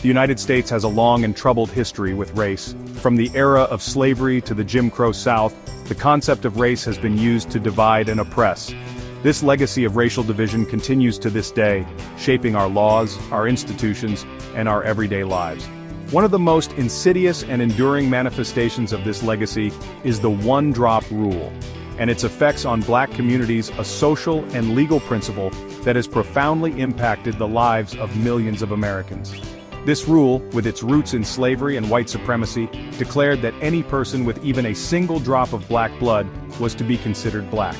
The United States has a long and troubled history with race. From the era of slavery to the Jim Crow South, the concept of race has been used to divide and oppress. This legacy of racial division continues to this day, shaping our laws, our institutions, and our everyday lives. One of the most insidious and enduring manifestations of this legacy is the one-drop rule, and its effects on Black communities, a social and legal principle that has profoundly impacted the lives of millions of Americans. This rule, with its roots in slavery and white supremacy, declared that any person with even a single drop of Black blood was to be considered Black.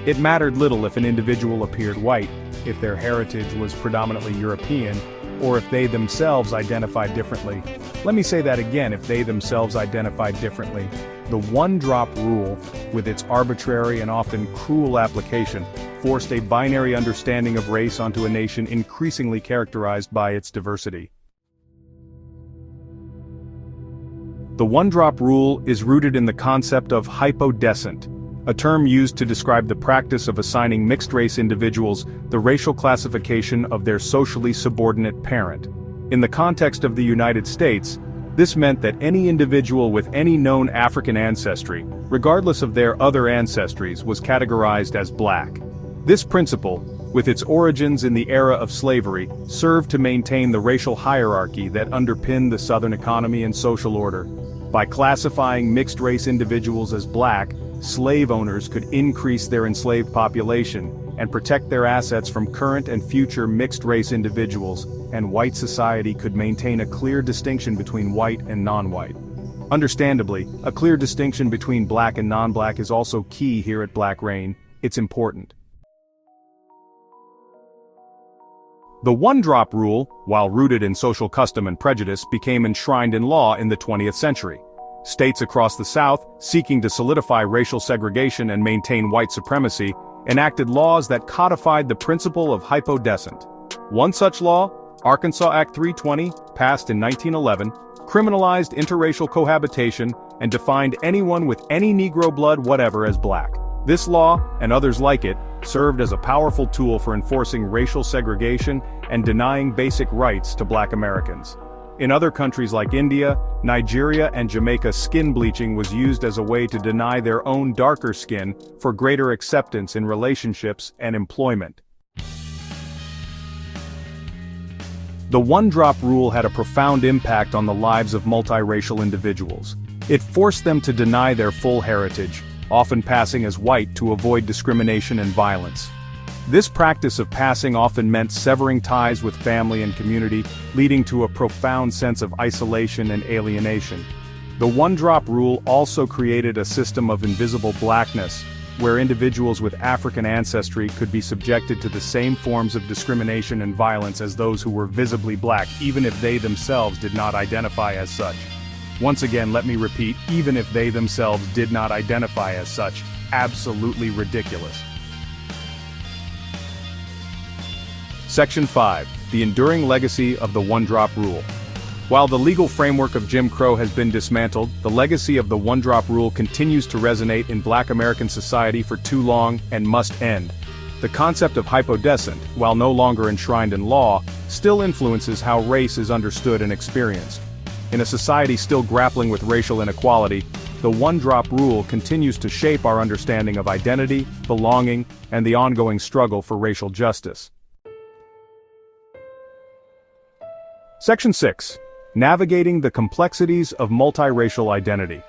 It mattered little if an individual appeared white, if their heritage was predominantly European, or if they themselves identified differently. Let me say that again, if they themselves identified differently. The one-drop rule, with its arbitrary and often cruel application, forced a binary understanding of race onto a nation increasingly characterized by its diversity. The one-drop rule is rooted in the concept of hypodescent, a term used to describe the practice of assigning mixed-race individuals the racial classification of their socially subordinate parent. In the context of the United States, this meant that any individual with any known African ancestry, regardless of their other ancestries, was categorized as Black. This principle, with its origins in the era of slavery, served to maintain the racial hierarchy that underpinned the Southern economy and social order. By classifying mixed-race individuals as Black, slave owners could increase their enslaved population and protect their assets from current and future mixed-race individuals, and white society could maintain a clear distinction between white and non-white. Understandably, a clear distinction between Black and non-Black is also key here at Black Reign. It's important. The one-drop rule, while rooted in social custom and prejudice, became enshrined in law in the 20th century. States across the South, seeking to solidify racial segregation and maintain white supremacy, enacted laws that codified the principle of hypodescent. One such law, Arkansas Act 320, passed in 1911, criminalized interracial cohabitation and defined anyone with any Negro blood whatever as Black. This law, and others like it, served as a powerful tool for enforcing racial segregation and denying basic rights to Black Americans. In other countries like India, Nigeria, and Jamaica, skin bleaching was used as a way to deny their own darker skin for greater acceptance in relationships and employment. The one-drop rule had a profound impact on the lives of multiracial individuals. It forced them to deny their full heritage, often passing as white to avoid discrimination and violence. This practice of passing often meant severing ties with family and community, leading to a profound sense of isolation and alienation. The one-drop rule also created a system of invisible blackness, where individuals with African ancestry could be subjected to the same forms of discrimination and violence as those who were visibly Black, even if they themselves did not identify as such. Once again, let me repeat, even if they themselves did not identify as such. Absolutely ridiculous. Section 5. The enduring legacy of the one-drop rule. While the legal framework of Jim Crow has been dismantled, the legacy of the one-drop rule continues to resonate in Black American society for too long and must end. The concept of hypodescent, while no longer enshrined in law, still influences how race is understood and experienced. In a society still grappling with racial inequality, the one-drop rule continues to shape our understanding of identity, belonging, and the ongoing struggle for racial justice. Section 6. Navigating the complexities of multiracial identity.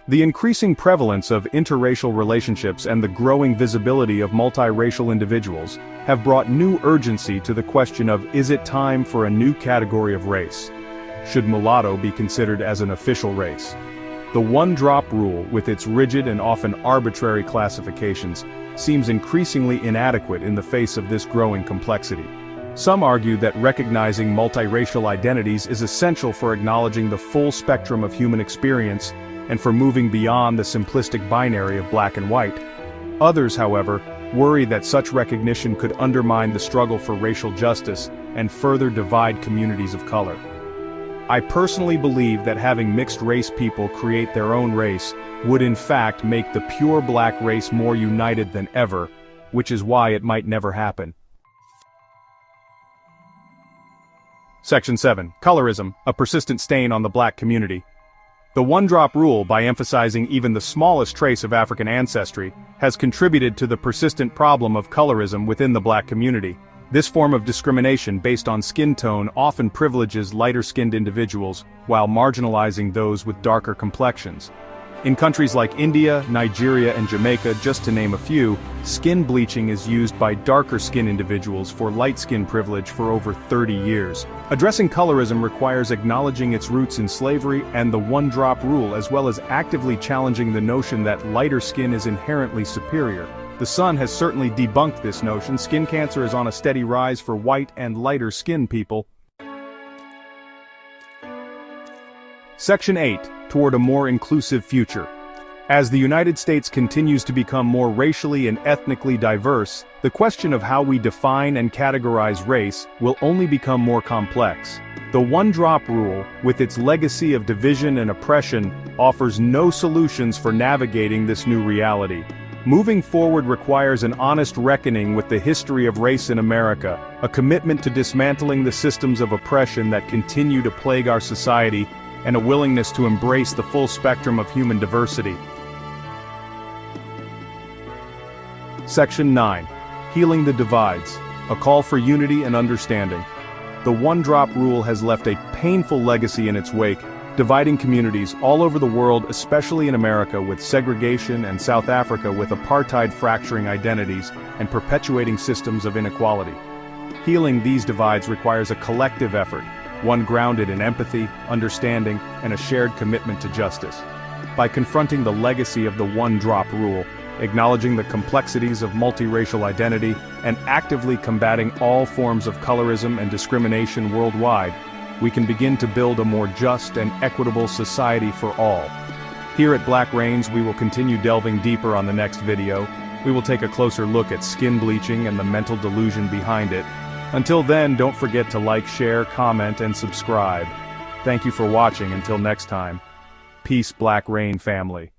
The increasing prevalence of interracial relationships and the growing visibility of multiracial individuals have brought new urgency to the question of, is it time for a new category of race? Should mulatto be considered as an official race? The one-drop rule, with its rigid and often arbitrary classifications, seems increasingly inadequate in the face of this growing complexity. Some argue that recognizing multiracial identities is essential for acknowledging the full spectrum of human experience and for moving beyond the simplistic binary of black and white. Others, however, worry that such recognition could undermine the struggle for racial justice and further divide communities of color. I personally believe that having mixed-race people create their own race would in fact make the pure black race more united than ever, which is why it might never happen. Section 7. Colorism, a persistent stain on the black community. The one-drop rule, by emphasizing even the smallest trace of African ancestry, has contributed to the persistent problem of colorism within the black community. This form of discrimination based on skin tone often privileges lighter-skinned individuals, while marginalizing those with darker complexions. In countries like India, Nigeria, and Jamaica, just to name a few, skin bleaching is used by darker-skinned individuals for light-skin privilege for over 30 years. Addressing colorism requires acknowledging its roots in slavery and the one-drop rule, as well as actively challenging the notion that lighter skin is inherently superior. The sun has certainly debunked this notion. Skin cancer is on a steady rise for white and lighter-skinned people. Section 8. Toward a more inclusive future. As the United States continues to become more racially and ethnically diverse, the question of how we define and categorize race will only become more complex. The one-drop rule, with its legacy of division and oppression, offers no solutions for navigating this new reality. Moving forward requires an honest reckoning with the history of race in America, a commitment to dismantling the systems of oppression that continue to plague our society, and a willingness to embrace the full spectrum of human diversity. Section 9. Healing the divides, a call for unity and understanding. The one-drop rule has left a painful legacy in its wake, dividing communities all over the world, especially in America with segregation, and South Africa with apartheid fracturing identities and perpetuating systems of inequality. Healing these divides requires a collective effort, one grounded in empathy, understanding, and a shared commitment to justice. By confronting the legacy of the one-drop rule, acknowledging the complexities of multiracial identity, and actively combating all forms of colorism and discrimination worldwide, we can begin to build a more just and equitable society for all. Here at Black Rains, we will continue delving deeper on the next video. We will take a closer look at skin bleaching and the mental delusion behind it. Until then, don't forget to like, share, comment, and subscribe. Thank you for watching. Until next time. Peace, Black Rain family.